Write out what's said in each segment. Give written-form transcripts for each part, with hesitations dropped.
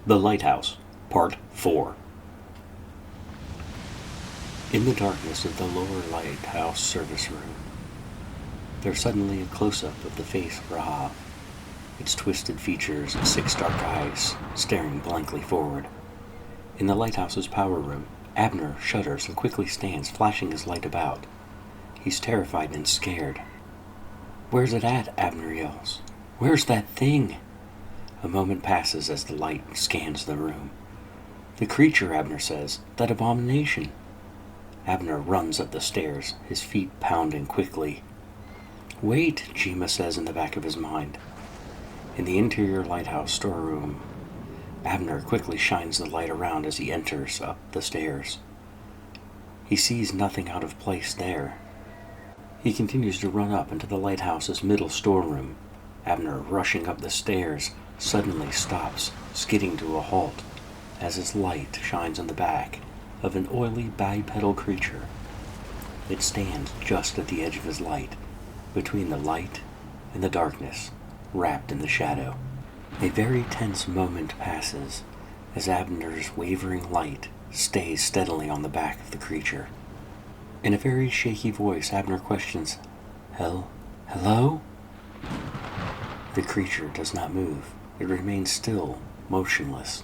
The Lighthouse, Part 4. In the darkness of the lower lighthouse service room, there's suddenly a close-up of the face of Rahab, its twisted features and 6 dark eyes staring blankly forward. In the lighthouse's power room, Abner shudders and quickly stands, flashing his light about. He's terrified and scared. "Where's it at?" Abner yells. "Where's that thing?" A moment passes as the light scans the room. "The creature," Abner says. "That abomination." Abner runs up the stairs, his feet pounding quickly. "Wait," Jima says in the back of his mind. In the interior lighthouse storeroom, Abner quickly shines the light around as he enters up the stairs. He sees nothing out of place there. He continues to run up into the lighthouse's middle storeroom. Abner, rushing up the stairs, suddenly stops, skidding to a halt, as his light shines on the back of an oily bipedal creature. It stands just at the edge of his light, between the light and the darkness, wrapped in the shadow. A very tense moment passes as Abner's wavering light stays steadily on the back of the creature. In a very shaky voice, Abner questions, Hello? The creature does not move. It remains still, motionless,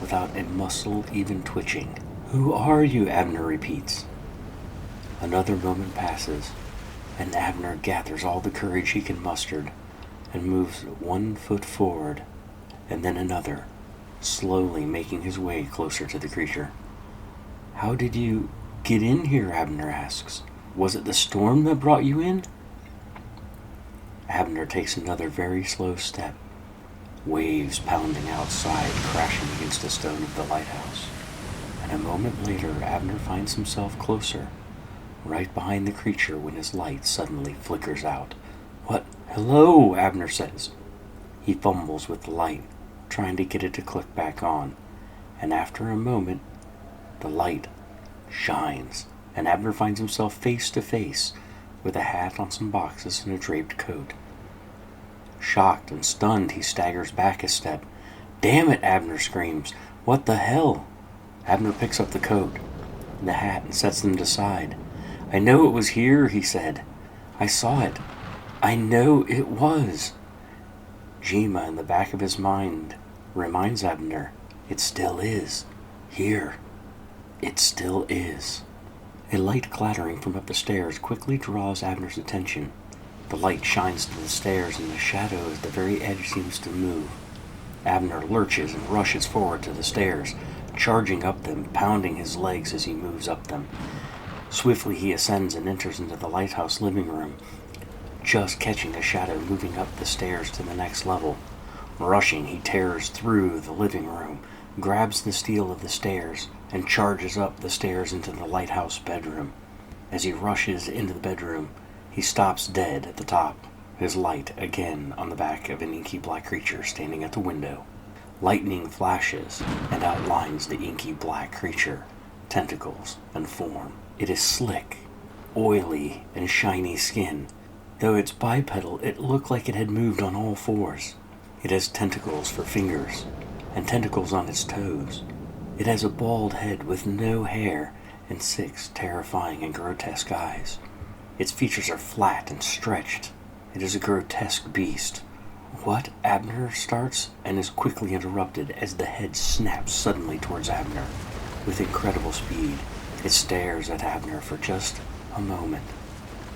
without a muscle even twitching. "Who are you?" Abner repeats. Another moment passes, and Abner gathers all the courage he can muster and moves 1 foot forward, and then another, slowly making his way closer to the creature. "How did you get in here?" Abner asks. "Was it the storm that brought you in?" Abner takes another very slow step, waves pounding outside, crashing against the stone of the lighthouse. And a moment later, Abner finds himself closer, right behind the creature when his light suddenly flickers out. "What? Hello?" Abner says. He fumbles with the light, trying to get it to click back on, and after a moment, the light shines, and Abner finds himself face to face with a hat on some boxes and a draped coat. Shocked and stunned, he staggers back a step. "Damn it!" Abner screams. "What the hell?" Abner picks up the coat and the hat and sets them aside. "I know it was here," he said. "I saw it. I know it was." Jima, in the back of his mind, reminds Abner, "It still is. Here. It still is." A light clattering from up the stairs quickly draws Abner's attention. The light shines to the stairs, and the shadow at the very edge seems to move. Abner lurches and rushes forward to the stairs, charging up them, pounding his legs as he moves up them. Swiftly he ascends and enters into the lighthouse living room, just catching a shadow moving up the stairs to the next level. Rushing, he tears through the living room, grabs the steel of the stairs, and charges up the stairs into the lighthouse bedroom. As he rushes into the bedroom, he stops dead at the top, his light again on the back of an inky black creature standing at the window. Lightning flashes and outlines the inky black creature, tentacles and form. It is slick, oily, and shiny skin. Though it's bipedal, it looked like it had moved on all 4s. It has tentacles for fingers, and tentacles on its toes. It has a bald head with no hair and 6 terrifying and grotesque eyes. Its features are flat and stretched. It is a grotesque beast. "What?" Abner starts, and is quickly interrupted as the head snaps suddenly towards Abner. With incredible speed, it stares at Abner for just a moment,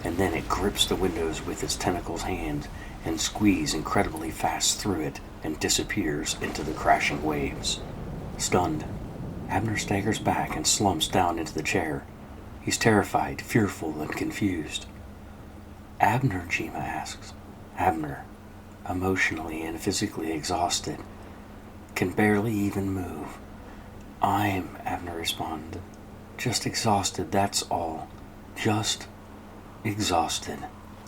and then it grips the windows with its tentacles hand and squeezes incredibly fast through it and disappears into the crashing waves. Stunned, Abner staggers back and slumps down into the chair. He's terrified, fearful, and confused. "Abner?" Jima asks. Abner, emotionally and physically exhausted, can barely even move. Abner responded. "Just exhausted, that's all. Just exhausted."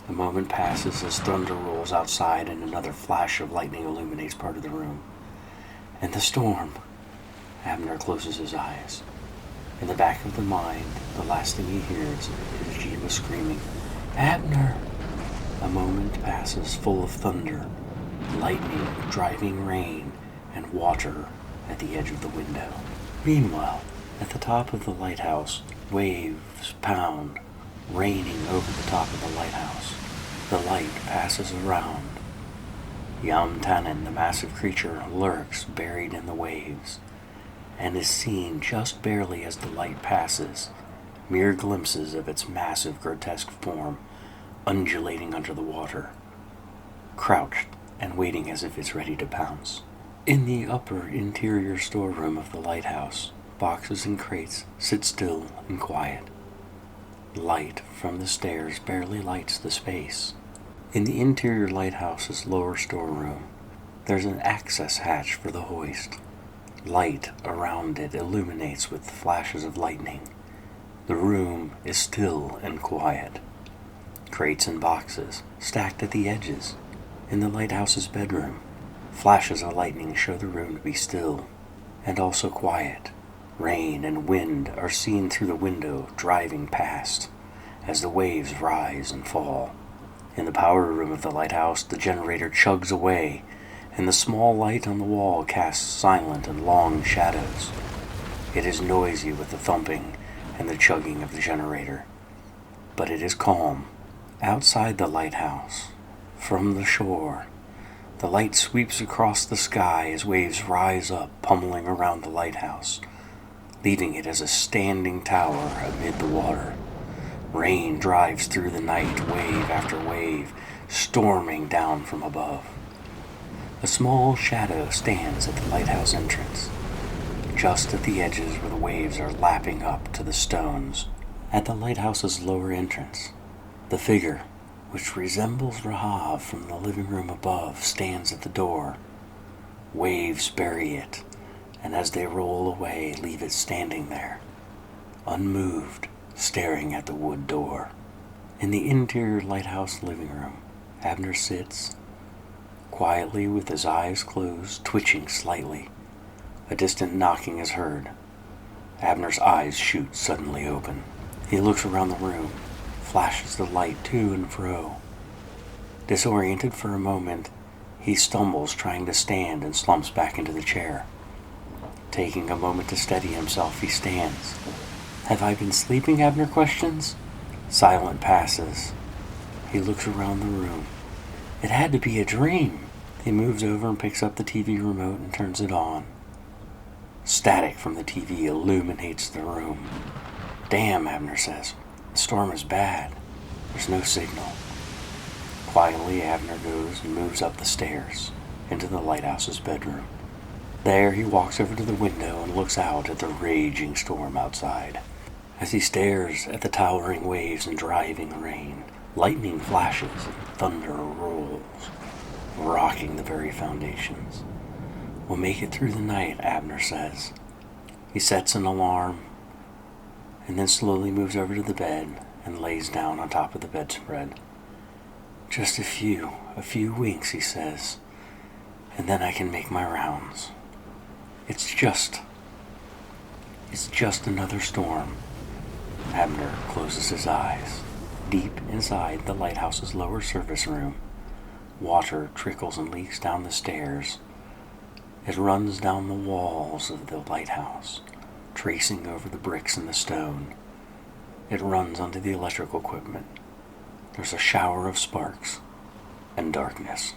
A moment passes as thunder rolls outside and another flash of lightning illuminates part of the room. "And the storm." Abner closes his eyes. In the back of the mind, the last thing he hears is Jima screaming, "Abner!" A moment passes full of thunder, lightning, driving rain, and water at the edge of the window. Meanwhile, at the top of the lighthouse, waves pound, raining over the top of the lighthouse. The light passes around. Yam Tannen, the massive creature, lurks buried in the waves, and is seen just barely as the light passes, mere glimpses of its massive, grotesque form undulating under the water, crouched and waiting as if it's ready to pounce. In the upper interior storeroom of the lighthouse, boxes and crates sit still and quiet. Light from the stairs barely lights the space. In the interior lighthouse's lower storeroom, there's an access hatch for the hoist. Light around it illuminates with flashes of lightning. The room is still and quiet. Crates and boxes stacked at the edges. In the lighthouse's bedroom, flashes of lightning show the room to be still and also quiet. Rain and wind are seen through the window driving past as the waves rise and fall. In the power room of the lighthouse, the generator chugs away, and the small light on the wall casts silent and long shadows. It is noisy with the thumping and the chugging of the generator, but it is calm. Outside the lighthouse, from the shore, the light sweeps across the sky as waves rise up, pummeling around the lighthouse, leaving it as a standing tower amid the water. Rain drives through the night, wave after wave, storming down from above. A small shadow stands at the lighthouse entrance, just at the edges where the waves are lapping up to the stones. At the lighthouse's lower entrance, the figure, which resembles Rahav from the living room above, stands at the door. Waves bury it, and as they roll away, leave it standing there, unmoved, staring at the wood door. In the interior lighthouse living room, Abner sits, quietly with his eyes closed, twitching slightly. A distant knocking is heard. Abner's eyes shoot suddenly open. He looks around the room, flashes the light to and fro. Disoriented for a moment, he stumbles trying to stand and slumps back into the chair. Taking a moment to steady himself, he stands. "Have I been sleeping?" Abner questions. Silent passes. He looks around the room. It had to be a dream. He moves over and picks up the TV remote and turns it on. Static from the TV illuminates the room. "Damn," Abner says. "The storm is bad. There's no signal." Quietly, Abner goes and moves up the stairs into the lighthouse's bedroom. There, he walks over to the window and looks out at the raging storm outside. As he stares at the towering waves and driving rain, lightning flashes and thunder rolls, rocking the very foundations. "We'll make it through the night," Abner says. He sets an alarm and then slowly moves over to the bed and lays down on top of the bedspread. "Just a few winks," he says, "and then I can make my rounds. It's just another storm." Abner closes his eyes. Deep inside the lighthouse's lower service room, water trickles and leaks down the stairs. It runs down the walls of the lighthouse, tracing over the bricks and the stone. It runs onto the electrical equipment. There's a shower of sparks and darkness.